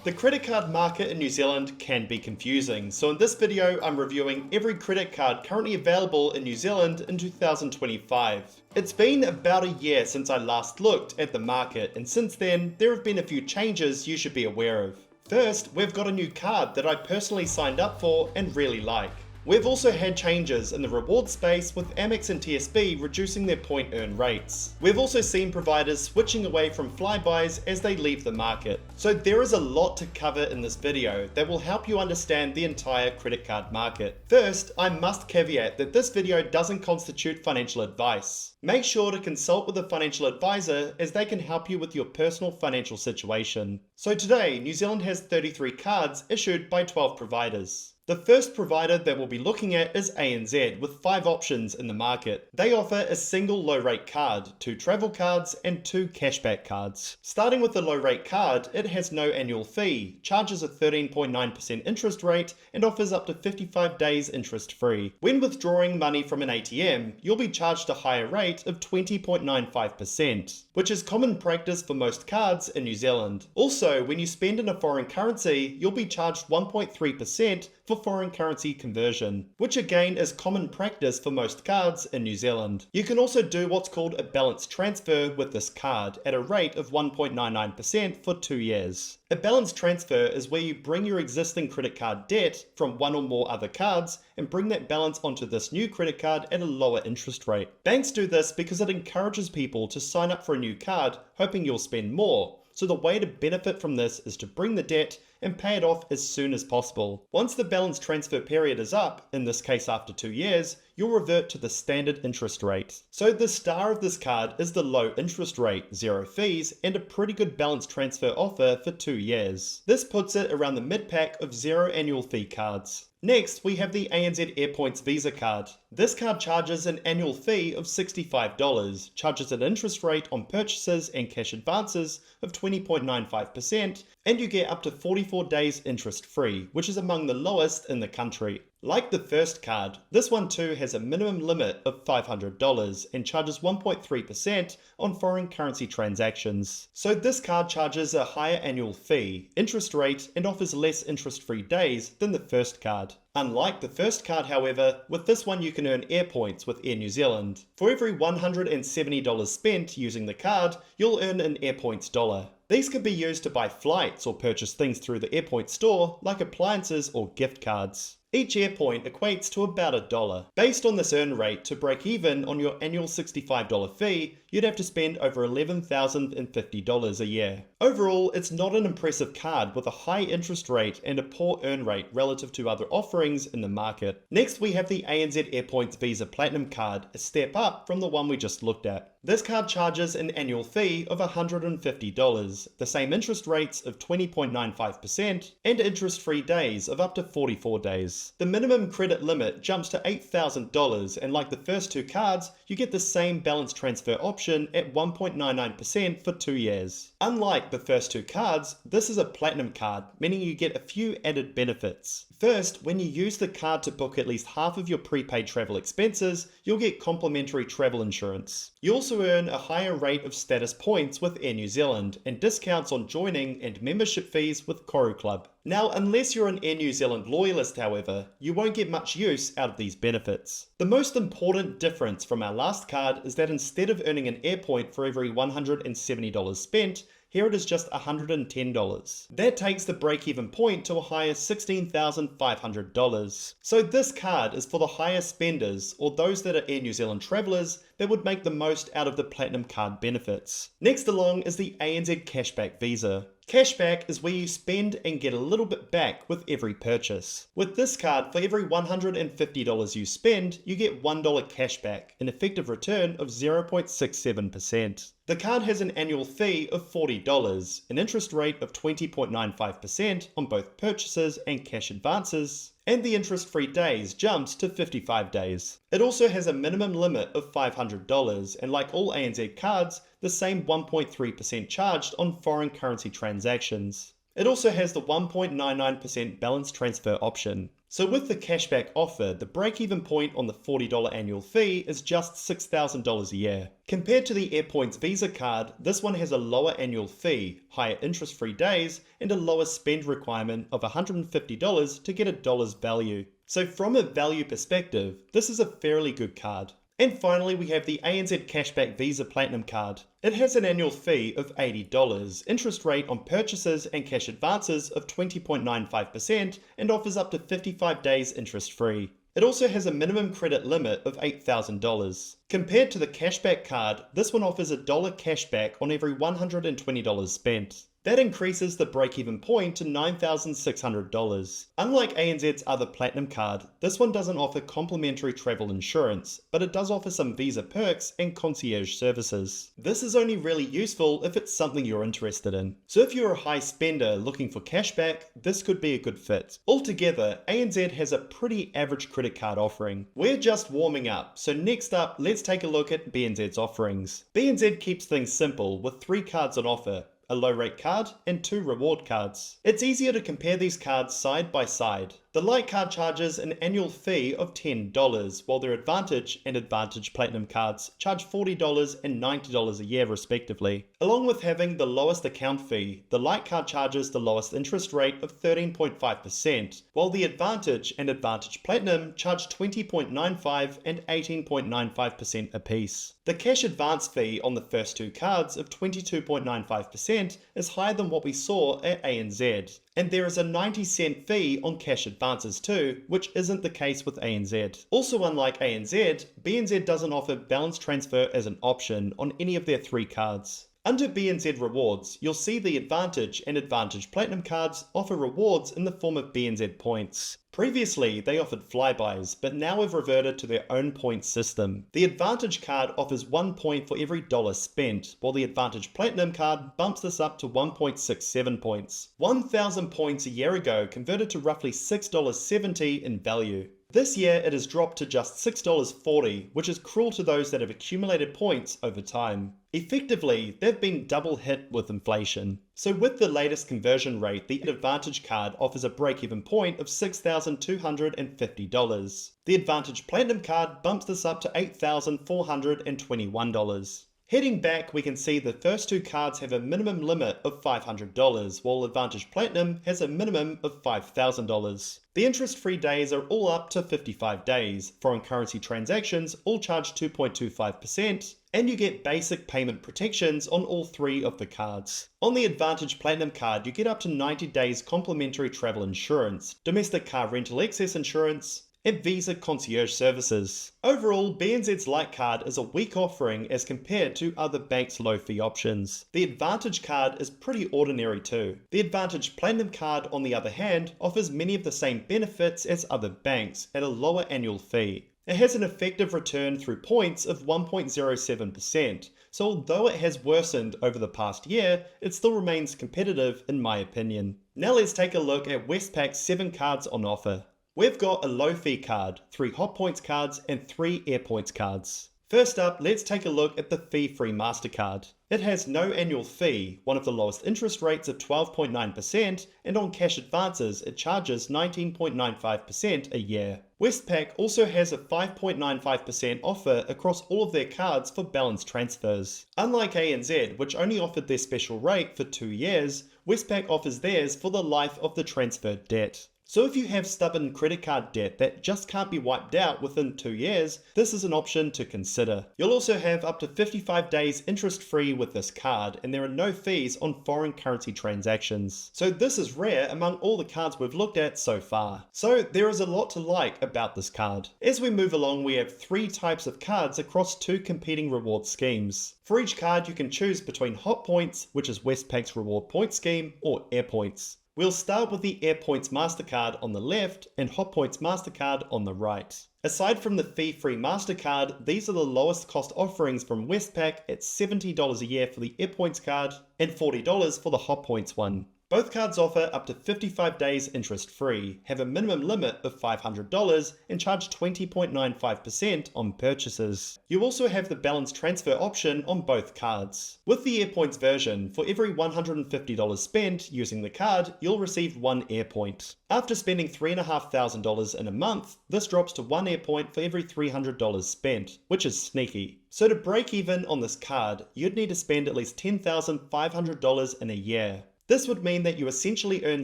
The credit card market in New Zealand can be confusing, so in this video I'm reviewing every credit card currently available in New Zealand in 2025. It's been about a year since I last looked at the market, and since then there have been a few changes you should be aware of. First, we've got a new card that I personally signed up for and really like. We've also had changes in the reward space with Amex and TSB reducing their point earn rates. We've also seen providers switching away from flybys as they leave the market. So there is a lot to cover in this video that will help you understand the entire credit card market. First, I must caveat that this video doesn't constitute financial advice. Make sure to consult with a financial advisor as they can help you with your personal financial situation. So today, New Zealand has 33 cards issued by 12 providers. The first provider that we'll be looking at is ANZ with 5 options in the market. They offer a single low rate card, 2 travel cards and 2 cashback cards. Starting with the low rate card, it has no annual fee, charges a 13.9% interest rate and offers up to 55 days interest free. When withdrawing money from an ATM, you'll be charged a higher rate of 20.95%, which is common practice for most cards in New Zealand. Also, when you spend in a foreign currency, you'll be charged 1.3% for foreign currency conversion, which again is common practice for most cards in New Zealand. You can also do what's called a balance transfer with this card at a rate of 1.99% for 2 years. A balance transfer is where you bring your existing credit card debt from one or more other cards and bring that balance onto this new credit card at a lower interest rate. Banks do this because it encourages people to sign up for a new card hoping you'll spend more. So the way to benefit from this is to bring the debt and pay it off as soon as possible. Once the balance transfer period is up, in this case after 2 years, you'll revert to the standard interest rate. So the star of this card is the low interest rate, 0 fees, and a pretty good balance transfer offer for 2 years. This puts it around the mid-pack of 0 annual fee cards. Next, we have the ANZ Airpoints Visa card. This card charges an annual fee of $65, charges an interest rate on purchases and cash advances of 20.95%, and you get up to 44 days interest free, which is among the lowest in the country. Like the first card, this one too has a minimum limit of $500 and charges 1.3% on foreign currency transactions. So this card charges a higher annual fee, interest rate, and offers less interest-free days than the first card. Unlike the first card, however, with this one you can earn Airpoints with Air New Zealand. For every $170 spent using the card, you'll earn an Airpoints dollar. These can be used to buy flights or purchase things through the Airpoints store, like appliances or gift cards. Each Airpoint equates to about $1. Based on this earn rate, to break even on your annual $65 fee, you'd have to spend over $11,050 a year. Overall, it's not an impressive card with a high interest rate and a poor earn rate relative to other offerings in the market. Next, we have the ANZ Airpoints Visa Platinum card, a step up from the one we just looked at. This card charges an annual fee of $150, the same interest rates of 20.95%, and interest-free days of up to 44 days. The minimum credit limit jumps to $8,000, and like the first 2 cards, you get the same balance transfer option at 1.99% for 2 years. Unlike the first 2 cards, this is a platinum card, meaning you get a few added benefits. First, when you use the card to book at least half of your prepaid travel expenses, you'll get complimentary travel insurance. You also earn a higher rate of status points with Air New Zealand and discounts on joining and membership fees with Koru Club. Now, unless you're an Air New Zealand loyalist, however, you won't get much use out of these benefits. The most important difference from our last card is that instead of earning an Airpoint for every $170 spent, here it is just $110. That takes the break-even point to a higher $16,500. So this card is for the higher spenders or those that are Air New Zealand travellers that would make the most out of the Platinum card benefits. Next along is the ANZ Cashback Visa. Cashback is where you spend and get a little bit back with every purchase. With this card, for every $150 you spend, you get $1 cash back, an effective return of 0.67%. The card has an annual fee of $40, an interest rate of 20.95% on both purchases and cash advances, and the interest-free days jumps to 55 days. It also has a minimum limit of $500, and like all ANZ cards, the same 1.3% charged on foreign currency transactions. It also has the 1.99% balance transfer option. So with the cashback offer, the break-even point on the $40 annual fee is just $6,000 a year. Compared to the Airpoints Visa card, this one has a lower annual fee, higher interest-free days, and a lower spend requirement of $150 to get a dollar's value. So from a value perspective, this is a fairly good card. And finally, we have the ANZ Cashback Visa Platinum Card. It has an annual fee of $80, interest rate on purchases and cash advances of 20.95%, and offers up to 55 days interest-free. It also has a minimum credit limit of $8,000. Compared to the cashback card, this one offers $1 cashback on every $120 spent. That increases the break-even point to $9,600. Unlike ANZ's other Platinum card, this one doesn't offer complimentary travel insurance, but it does offer some Visa perks and concierge services. This is only really useful if it's something you're interested in. So if you're a high spender looking for cashback, this could be a good fit. Altogether, ANZ has a pretty average credit card offering. We're just warming up, so next up, let's take a look at BNZ's offerings. BNZ keeps things simple with 3 cards on offer: a low rate card, and 2 reward cards. It's easier to compare these cards side by side. The light card charges an annual fee of $10, while their Advantage and Advantage Platinum cards charge $40 and $90 a year respectively. Along with having the lowest account fee, the light card charges the lowest interest rate of 13.5%, while the Advantage and Advantage Platinum charge 20.95% and 18.95% apiece. The cash advance fee on the first 2 cards of 22.95% is higher than what we saw at ANZ. And there is a 90-cent fee on cash advances too, which isn't the case with ANZ. Also unlike ANZ, BNZ doesn't offer balance transfer as an option on any of their 3 cards. Under BNZ Rewards, you'll see the Advantage and Advantage Platinum cards offer rewards in the form of BNZ points. Previously, they offered flybys, but now have reverted to their own point system. The Advantage card offers 1 point for every dollar spent, while the Advantage Platinum card bumps this up to 1.67 points. 1,000 points a year ago converted to roughly $6.70 in value. This year it has dropped to just $6.40, which is cruel to those that have accumulated points over time. Effectively, they've been double hit with inflation. So with the latest conversion rate, the Advantage card offers a break-even point of $6,250. The Advantage Platinum card bumps this up to $8,421. Heading back, we can see the first 2 cards have a minimum limit of $500, while Advantage Platinum has a minimum of $5,000. The interest-free days are all up to 55 days. Foreign currency transactions all charge 2.25%, and you get basic payment protections on all 3 of the cards. On the Advantage Platinum card, you get up to 90 days complimentary travel insurance, domestic car rental excess insurance, and Visa concierge services. Overall, BNZ's Light card is a weak offering as compared to other banks' low-fee options. The Advantage card is pretty ordinary too. The Advantage Platinum card, on the other hand, offers many of the same benefits as other banks at a lower annual fee. It has an effective return through points of 1.07%, so although it has worsened over the past year, it still remains competitive in my opinion. Now let's take a look at Westpac's 7 cards on offer. We've got a low fee card, 3 hot points cards, and 3 Airpoints cards. First up, let's take a look at the fee-free Mastercard. It has no annual fee, one of the lowest interest rates of 12.9%, and on cash advances it charges 19.95% a year. Westpac also has a 5.95% offer across all of their cards for balance transfers. Unlike ANZ, which only offered their special rate for 2 years, Westpac offers theirs for the life of the transferred debt. So if you have stubborn credit card debt that just can't be wiped out within 2 years, this is an option to consider. You'll also have up to 55 days interest-free with this card, and there are no fees on foreign currency transactions. So this is rare among all the cards we've looked at so far. So there is a lot to like about this card. As we move along, we have 3 types of cards across 2 competing reward schemes. For each card, you can choose between Hot Points, which is Westpac's reward point scheme, or Airpoints. We'll start with the Airpoints Mastercard on the left and Hot Points Mastercard on the right. Aside from the fee-free Mastercard, these are the lowest cost offerings from Westpac at $70 a year for the Airpoints card and $40 for the Hot Points one. Both cards offer up to 55 days interest-free, have a minimum limit of $500, and charge 20.95% on purchases. You also have the balance transfer option on both cards. With the Airpoints version, for every $150 spent using the card, you'll receive 1 Airpoint. After spending $3,500 in a month, this drops to 1 Airpoint for every $300 spent, which is sneaky. So to break even on this card, you'd need to spend at least $10,500 in a year. This would mean that you essentially earn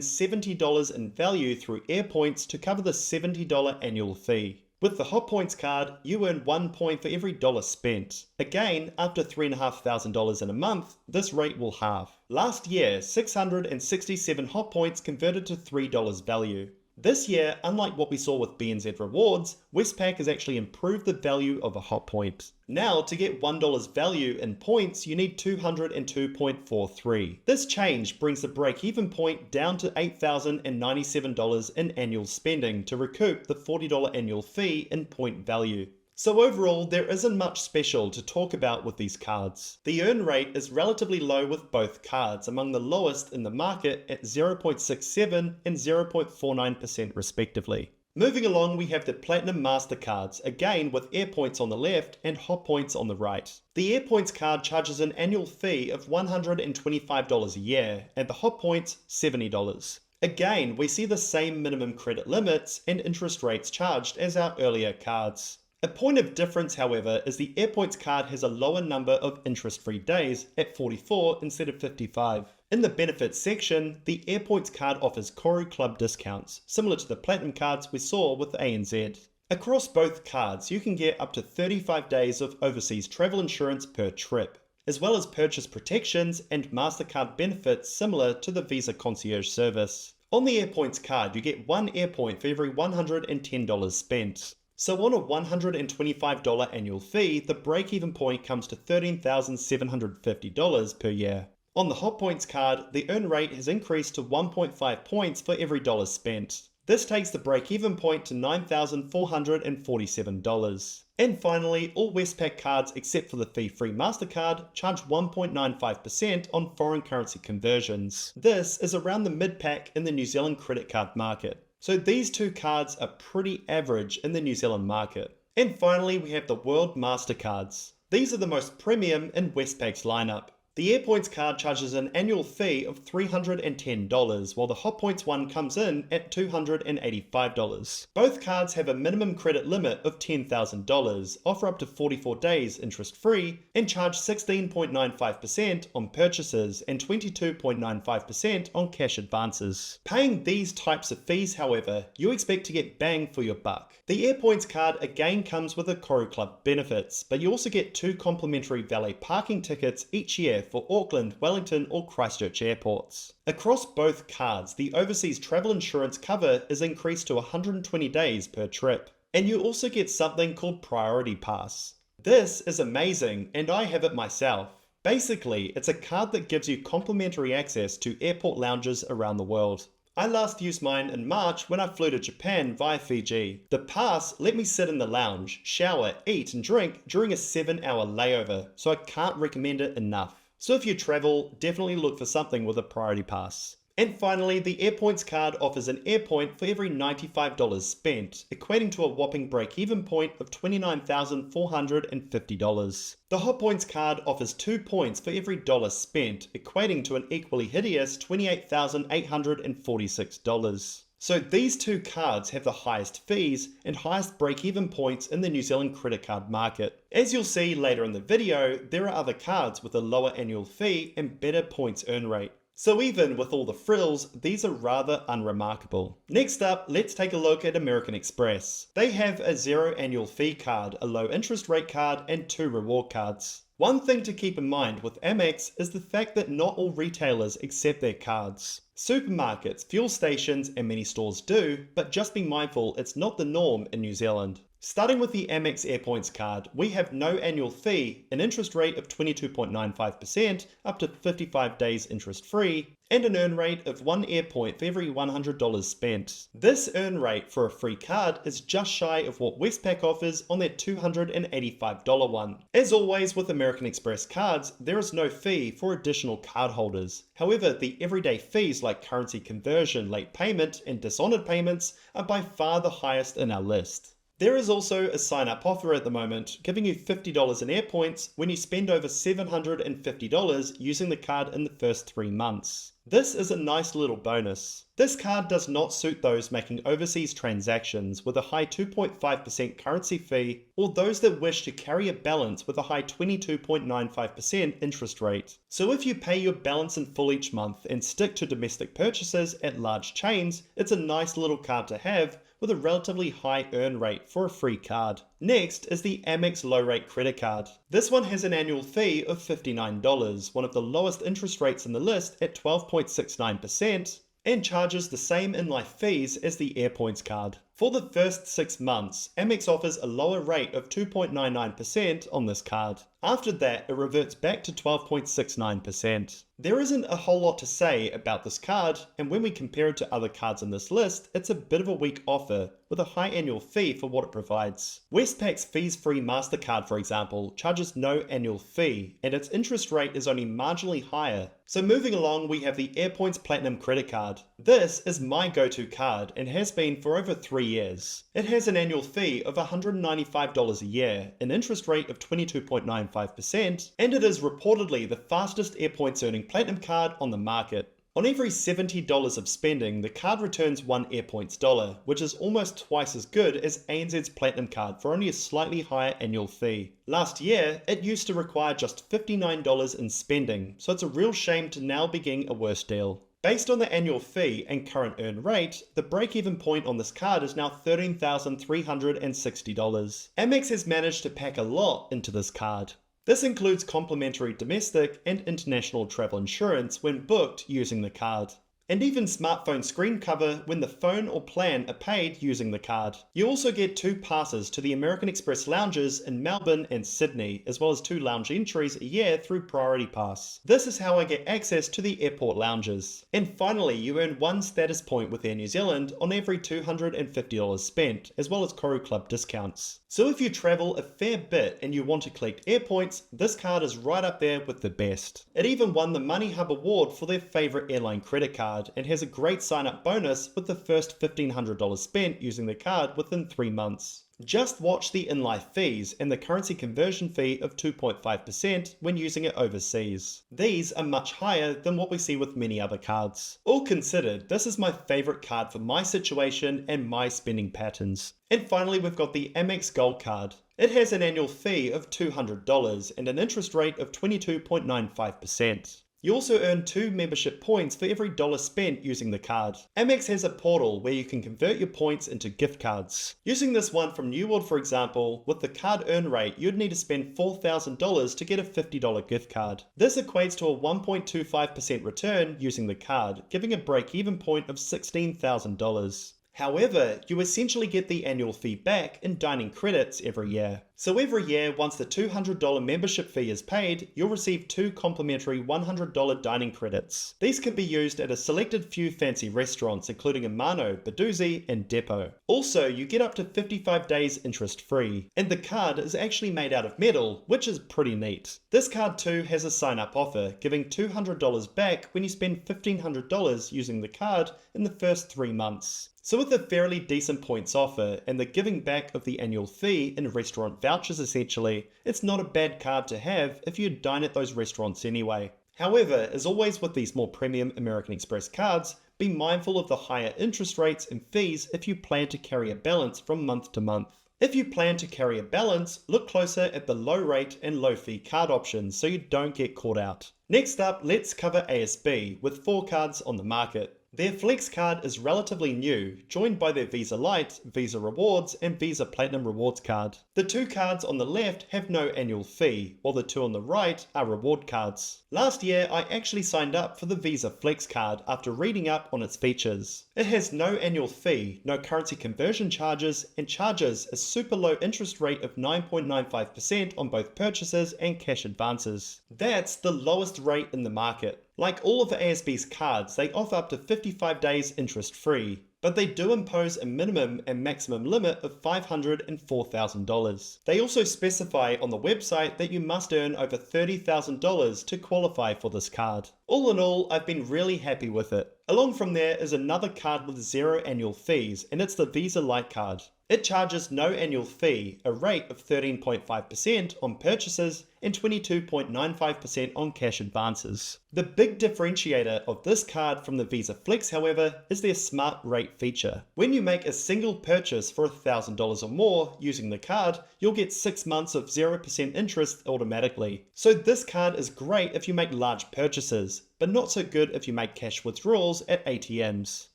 $70 in value through Airpoints to cover the $70 annual fee. With the Hotpoints card, you earn 1 point for every dollar spent. Again, after $3,500 in a month, this rate will halve. Last year, 667 Hotpoints converted to $3 value. This year, unlike what we saw with BNZ Rewards, Westpac has actually improved the value of a Hotpoint. Now, to get $1 value in points, you need 202.43. This change brings the break-even point down to $8,097 in annual spending to recoup the $40 annual fee in point value. So overall, there isn't much special to talk about with these cards. The earn rate is relatively low with both cards, among the lowest in the market at 0.67 and 0.49% respectively. Moving along, we have the Platinum Mastercards, again with Airpoints on the left and Hotpoints on the right. The Airpoints card charges an annual fee of $125 a year, and the Hotpoints $70. Again, we see the same minimum credit limits and interest rates charged as our earlier cards. A point of difference, however, is the Airpoints card has a lower number of interest-free days at 44 instead of 55. In the benefits section, the Airpoints card offers Koru Club discounts, similar to the Platinum cards we saw with ANZ. Across both cards, you can get up to 35 days of overseas travel insurance per trip, as well as purchase protections and MasterCard benefits similar to the Visa concierge service. On the Airpoints card, you get 1 Airpoint for every $110 spent. So on a $125 annual fee, the break-even point comes to $13,750 per year. On the Hotpoints card, the earn rate has increased to 1.5 points for every dollar spent. This takes the break-even point to $9,447. And finally, all Westpac cards except for the fee-free Mastercard charge 1.95% on foreign currency conversions. This is around the mid-pack in the New Zealand credit card market. So these two cards are pretty average in the New Zealand market. And finally, we have the World Mastercards. These are the most premium in Westpac's lineup. The Airpoints card charges an annual fee of $310, while the Hotpoints one comes in at $285. Both cards have a minimum credit limit of $10,000, offer up to 44 days interest-free, and charge 16.95% on purchases and 22.95% on cash advances. Paying these types of fees, however, you expect to get bang for your buck. The Airpoints card again comes with a Koru Club benefits, but you also get 2 complimentary valet parking tickets each year for Auckland, Wellington or Christchurch airports. Across both cards, the overseas travel insurance cover is increased to 120 days per trip. And you also get something called Priority Pass. This is amazing, and I have it myself. Basically, it's a card that gives you complimentary access to airport lounges around the world. I last used mine in March when I flew to Japan via Fiji. The pass let me sit in the lounge, shower, eat and drink during a 7-hour layover, so I can't recommend it enough. So if you travel, definitely look for something with a priority pass. And finally, the Airpoints card offers an Airpoint for every $95 spent, equating to a whopping break-even point of $29,450. The Hotpoints card offers 2 points for every dollar spent, equating to an equally hideous $28,846. So these two cards have the highest fees and highest break-even points in the New Zealand credit card market. As you'll see later in the video, there are other cards with a lower annual fee and better points earn rate. So even with all the frills, these are rather unremarkable. Next up, let's take a look at American Express. They have a 0 annual fee card, a low interest rate card, and 2 reward cards. One thing to keep in mind with Amex is the fact that not all retailers accept their cards. Supermarkets, fuel stations, and many stores do, but just be mindful it's not the norm in New Zealand. Starting with the Amex Airpoints card, we have no annual fee, an interest rate of 22.95% up to 55 days interest-free, and an earn rate of 1 Airpoint for every $100 spent. This earn rate for a free card is just shy of what Westpac offers on their $285 one. As always with American Express cards, there is no fee for additional cardholders. However, the everyday fees like currency conversion, late payment, and dishonored payments are by far the highest in our list. There is also a sign-up offer at the moment, giving you $50 in Airpoints when you spend over $750 using the card in the first 3 months. This is a nice little bonus. This card does not suit those making overseas transactions with a high 2.5% currency fee, or those that wish to carry a balance with a high 22.95% interest rate. So if you pay your balance in full each month and stick to domestic purchases at large chains, it's a nice little card to have with a relatively high earn rate for a free card. Next is the Amex Low Rate Credit Card. This one has an annual fee of $59, one of the lowest interest rates in the list at 12.69%, and charges the same in-life fees as the Airpoints card. For the first 6 months, Amex offers a lower rate of 2.99% on this card. After that, it reverts back to 12.69%. There isn't a whole lot to say about this card, and when we compare it to other cards in this list, it's a bit of a weak offer, with a high annual fee for what it provides. Westpac's fees-free Mastercard, for example, charges no annual fee, and its interest rate is only marginally higher. So moving along, we have the Airpoints Platinum Credit Card. This is my go-to card, and has been for over 3 years. It has an annual fee of $195 a year, an interest rate of 22.95%, and it is reportedly the fastest Airpoints earning Platinum card on the market. On every $70 of spending, the card returns 1 Airpoints dollar, which is almost twice as good as ANZ's Platinum card for only a slightly higher annual fee. Last year, it used to require just $59 in spending, so it's a real shame to now be getting a worse deal. Based on the annual fee and current earn rate, the break-even point on this card is now $13,360. Amex has managed to pack a lot into this card. This includes complimentary domestic and international travel insurance when booked using the card, and even smartphone screen cover when the phone or plan are paid using the card. You also get 2 passes to the American Express lounges in Melbourne and Sydney, as well as 2 lounge entries a year through Priority Pass. This is how I get access to the airport lounges. And finally, you earn 1 status point with Air New Zealand on every $250 spent, as well as Koru Club discounts. So if you travel a fair bit and you want to collect Airpoints, this card is right up there with the best. It even won the Money Hub Award for their favourite airline credit card, and has a great sign-up bonus with the first $1,500 spent using the card within 3 months. Just watch the in-life fees and the currency conversion fee of 2.5% when using it overseas. These are much higher than what we see with many other cards. All considered, this is my favourite card for my situation and my spending patterns. And finally, we've got the Amex Gold Card. It has an annual fee of $200 and an interest rate of 22.95%. You also earn 2 membership points for every dollar spent using the card. Amex has a portal where you can convert your points into gift cards. Using this one from New World, for example, with the card earn rate, you'd need to spend $4,000 to get a $50 gift card. This equates to a 1.25% return using the card, giving a break-even point of $16,000. However, you essentially get the annual fee back in dining credits every year. So every year, once the $200 membership fee is paid, you'll receive 2 complimentary $100 dining credits. These can be used at a selected few fancy restaurants including Amano, Badoozi, and Depot. Also, you get up to 55 days interest-free, and the card is actually made out of metal, which is pretty neat. This card too has a sign-up offer, giving $200 back when you spend $1,500 using the card in the first 3 months. So with a fairly decent points offer and the giving back of the annual fee in restaurant vouchers essentially, it's not a bad card to have if you dine at those restaurants anyway. However, as always with these more premium American Express cards, be mindful of the higher interest rates and fees if you plan to carry a balance from month to month. If you plan to carry a balance, look closer at the low rate and low fee card options so you don't get caught out. Next up, let's cover ASB with 4 cards on the market. Their Flex card is relatively new, joined by their Visa Lite, Visa Rewards, and Visa Platinum Rewards card. The two cards on the left have no annual fee, while the two on the right are reward cards. Last year, I actually signed up for the Visa Flex card after reading up on its features. It has no annual fee, no currency conversion charges, and charges a super low interest rate of 9.95% on both purchases and cash advances. That's the lowest rate in the market. Like all of ASB's cards, they offer up to 55 days interest-free, but they do impose a minimum and maximum limit of $500 and $4,000. They also specify on the website that you must earn over $30,000 to qualify for this card. All in all, I've been really happy with it. Along from there is another card with zero annual fees, and it's the Visa Lite card. It charges no annual fee, a rate of 13.5% on purchases and 22.95% on cash advances. The big differentiator of this card from the Visa Flex, however, is their Smart Rate feature. When you make a single purchase for $1,000 or more using the card, you'll get 6 months of 0% interest automatically. So this card is great if you make large purchases, but not so good if you make cash withdrawals at ATMs.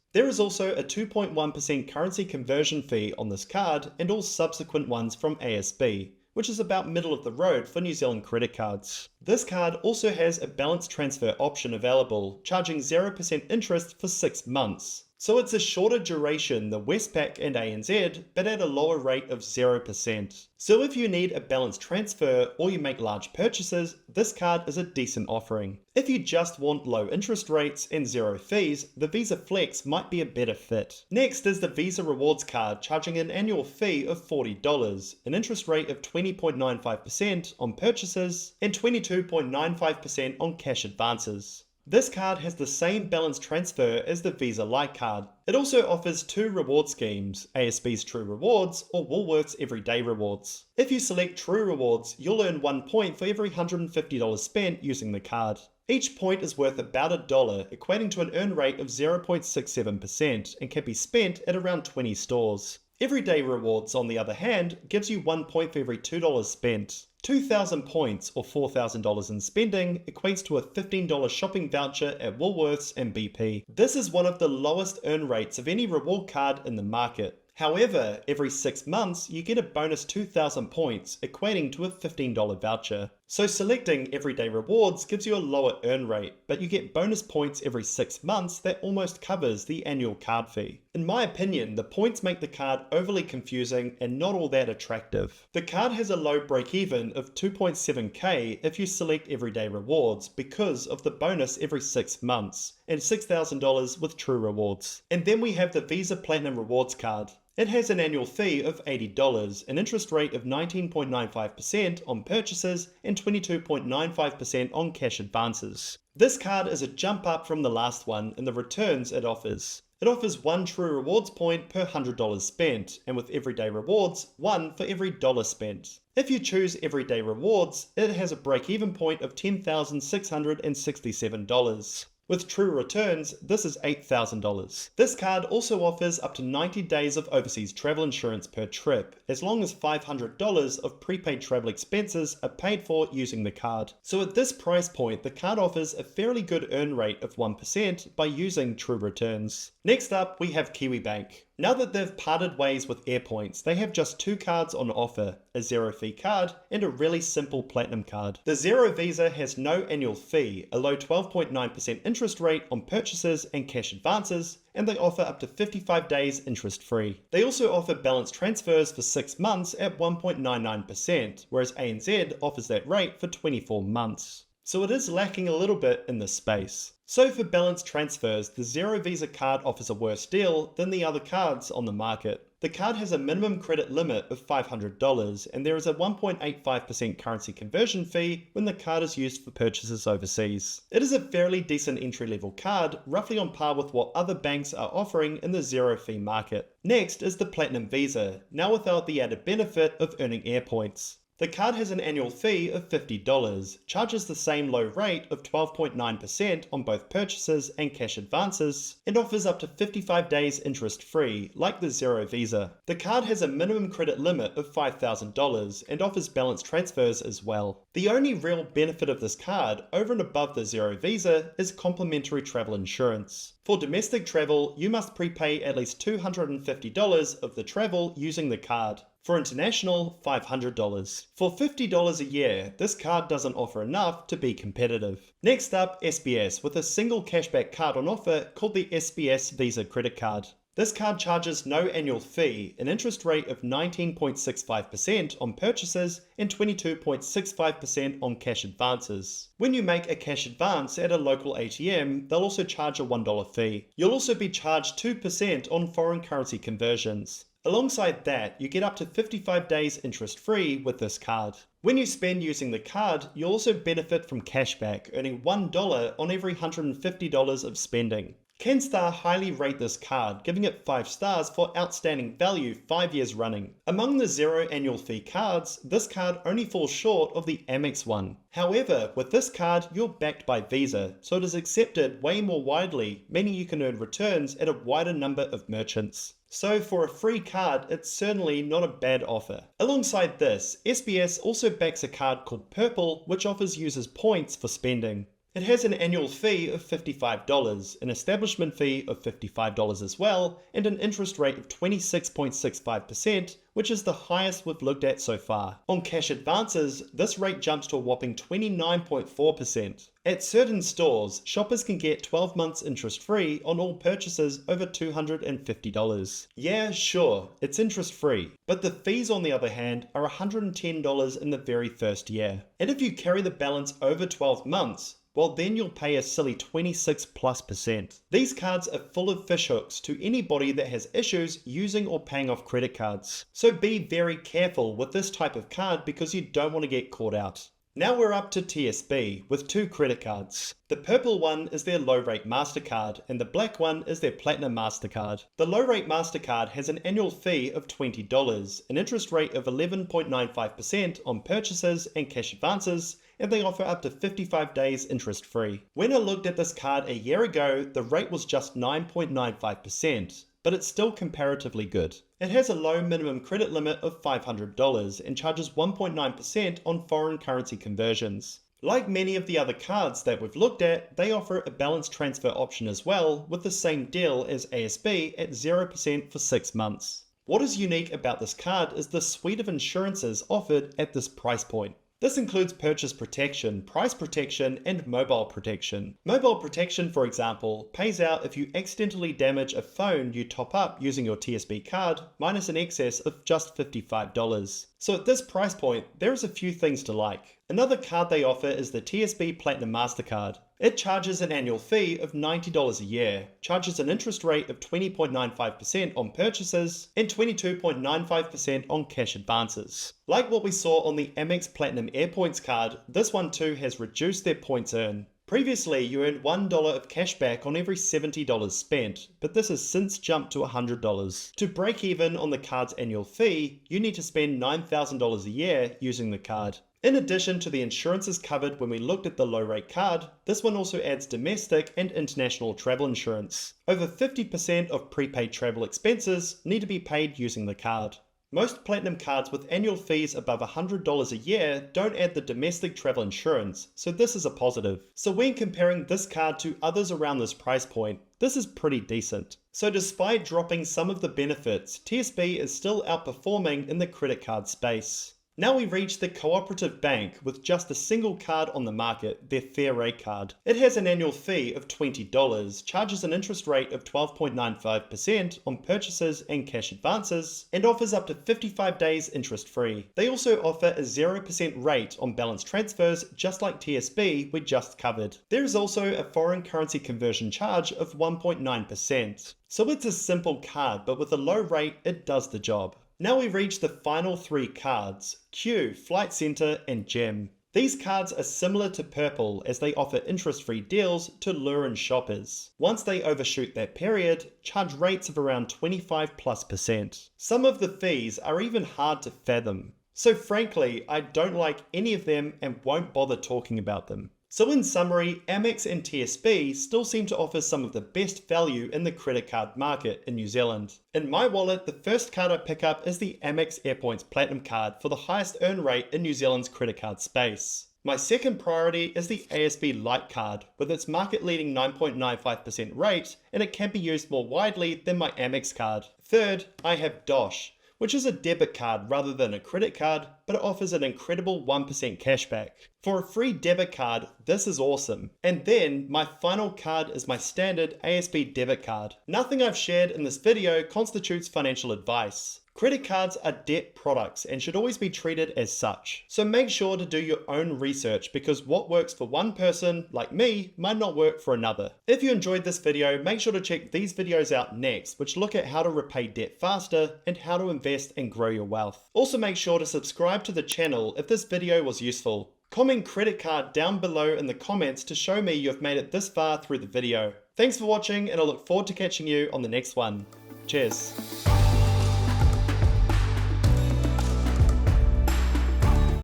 There is also a 2.1% currency conversion fee on this card and all subsequent ones from ASB, which is about middle of the road for New Zealand credit cards. This card also has a balance transfer option available, charging 0% interest for 6 months. So it's a shorter duration than Westpac and ANZ, but at a lower rate of 0%. So if you need a balance transfer or you make large purchases, this card is a decent offering. If you just want low interest rates and zero fees, the Visa Flex might be a better fit. Next is the Visa Rewards card, charging an annual fee of $40, an interest rate of 20.95% on purchases and 22.95% on cash advances. This card has the same balance transfer as the Visa Lite card. It also offers 2 reward schemes, ASB's True Rewards or Woolworths Everyday Rewards. If you select True Rewards, you'll earn 1 point for every $150 spent using the card. Each point is worth about $1, equating to an earn rate of 0.67% and can be spent at around 20 stores. Everyday Rewards, on the other hand, gives you 1 point for every $2 spent. 2,000 points or $4,000 in spending equates to a $15 shopping voucher at Woolworths and BP. This is one of the lowest earn rates of any reward card in the market. However, every 6 months you get a bonus 2,000 points, equating to a $15 voucher. So selecting Everyday Rewards gives you a lower earn rate, but you get bonus points every 6 months that almost covers the annual card fee. In my opinion, the points make the card overly confusing and not all that attractive. The card has a low break-even of 2.7k if you select Everyday Rewards because of the bonus every 6 months, and $6,000 with True Rewards. And then we have the Visa Platinum Rewards card. It has an annual fee of $80, an interest rate of 19.95% on purchases and 22.95% on cash advances. This card is a jump up from the last one in the returns it offers. It offers 1 True Rewards point per $100 spent, and with Everyday Rewards, 1 for every $1 spent. If you choose Everyday Rewards, it has a break-even point of $10,667. With True Returns, this is $8,000. This card also offers up to 90 days of overseas travel insurance per trip, as long as $500 of prepaid travel expenses are paid for using the card. So at this price point, the card offers a fairly good earn rate of 1% by using True Returns. Next up, we have Kiwibank. Now that they've parted ways with Airpoints, they have just 2 cards on offer, a zero fee card and a really simple platinum card. The Zero Visa has no annual fee, a low 12.9% interest rate on purchases and cash advances, and they offer up to 55 days interest free. They also offer balance transfers for 6 months at 1.99%, whereas ANZ offers that rate for 24 months. So it is lacking a little bit in this space. So for balance transfers, the Zero Visa card offers a worse deal than the other cards on the market. The card has a minimum credit limit of $500, and there is a 1.85% currency conversion fee when the card is used for purchases overseas. It is a fairly decent entry-level card, roughly on par with what other banks are offering in the zero fee market. Next is the Platinum Visa, now without the added benefit of earning Airpoints. The card has an annual fee of $50, charges the same low rate of 12.9% on both purchases and cash advances, and offers up to 55 days interest-free, like the Zero Visa. The card has a minimum credit limit of $5,000 and offers balance transfers as well. The only real benefit of this card, over and above the Zero Visa, is complimentary travel insurance. For domestic travel, you must prepay at least $250 of the travel using the card. For international, $500. For $50 a year, this card doesn't offer enough to be competitive. Next up, SBS, with a single cashback card on offer called the SBS Visa Credit Card. This card charges no annual fee, an interest rate of 19.65% on purchases and 22.65% on cash advances. When you make a cash advance at a local ATM, they'll also charge a $1 fee. You'll also be charged 2% on foreign currency conversions. Alongside that, you get up to 55 days interest-free with this card. When you spend using the card, you'll also benefit from cashback, earning $1 on every $150 of spending. CanStar highly rate this card, giving it 5 stars for outstanding value 5 years running. Among the zero annual fee cards, this card only falls short of the Amex one. However, with this card, you're backed by Visa, so it is accepted way more widely, meaning you can earn returns at a wider number of merchants. So for a free card, it's certainly not a bad offer. Alongside this, SBS also backs a card called Purple, which offers users points for spending. It has an annual fee of $55, an establishment fee of $55 as well, and an interest rate of 26.65%, which is the highest we've looked at so far. On cash advances, this rate jumps to a whopping 29.4%. At certain stores, shoppers can get 12 months interest-free on all purchases over $250. Yeah, sure, it's interest-free, but the fees on the other hand are $110 in the very first year. And if you carry the balance over 12 months, well then you'll pay a silly 26+%. These cards are full of fishhooks to anybody that has issues using or paying off credit cards. So be very careful with this type of card because you don't want to get caught out. Now we're up to TSB with 2 credit cards. The purple one is their Low Rate Mastercard and the black one is their Platinum Mastercard. The Low Rate Mastercard has an annual fee of $20, an interest rate of 11.95% on purchases and cash advances, and they offer up to 55 days interest free. When I looked at this card a year ago, the rate was just 9.95%. But it's still comparatively good. It has a low minimum credit limit of $500 and charges 1.9% on foreign currency conversions. Like many of the other cards that we've looked at, they offer a balance transfer option as well, with the same deal as ASB at 0% for 6 months. What is unique about this card is the suite of insurances offered at this price point. This includes purchase protection, price protection, and mobile protection. Mobile protection, for example, pays out if you accidentally damage a phone you top up using your TSB card, minus an excess of just $55. So at this price point, there is a few things to like. Another card they offer is the TSB Platinum Mastercard. It charges an annual fee of $90 a year, charges an interest rate of 20.95% on purchases, and 22.95% on cash advances. Like what we saw on the Amex Platinum Airpoints card, this one too has reduced their points earned. Previously, you earned $1 of cash back on every $70 spent, but this has since jumped to $100. To break even on the card's annual fee, you need to spend $9,000 a year using the card. In addition to the insurances covered when we looked at the low rate card, this one also adds domestic and international travel insurance. Over 50% of prepaid travel expenses need to be paid using the card. Most platinum cards with annual fees above $100 a year don't add the domestic travel insurance, so this is a positive. So when comparing this card to others around this price point, this is pretty decent. So despite dropping some of the benefits, TSB is still outperforming in the credit card space. Now we reach the cooperative bank with just a single card on the market, their Fair Rate card. It has an annual fee of $20, charges an interest rate of 12.95% on purchases and cash advances, and offers up to 55 days interest free. They also offer a 0% rate on balance transfers, just like TSB we just covered. There is also a foreign currency conversion charge of 1.9%. So it's a simple card, but with a low rate, it does the job. Now we reach the final 3 cards, Q, FlightCentre, and GEM. These cards are similar to Purple as they offer interest-free deals to lure in shoppers. Once they overshoot that period, charge rates of around 25+%. Some of the fees are even hard to fathom. So frankly, I don't like any of them and won't bother talking about them. So in summary, Amex and TSB still seem to offer some of the best value in the credit card market in New Zealand. In my wallet, the first card I pick up is the Amex Airpoints Platinum Card for the highest earn rate in New Zealand's credit card space. My second priority is the ASB Lite card with its market-leading 9.95% rate, and it can be used more widely than my Amex card. Third, I have Dosh, which is a debit card rather than a credit card, but it offers an incredible 1% cashback. For a free debit card, this is awesome. And then, my final card is my standard ASB debit card. Nothing I've shared in this video constitutes financial advice. Credit cards are debt products and should always be treated as such. So make sure to do your own research because what works for one person, like me, might not work for another. If you enjoyed this video, make sure to check these videos out next, which look at how to repay debt faster and how to invest and grow your wealth. Also make sure to subscribe to the channel if this video was useful. Comment credit card down below in the comments to show me you've made it this far through the video. Thanks for watching and I look forward to catching you on the next one. Cheers.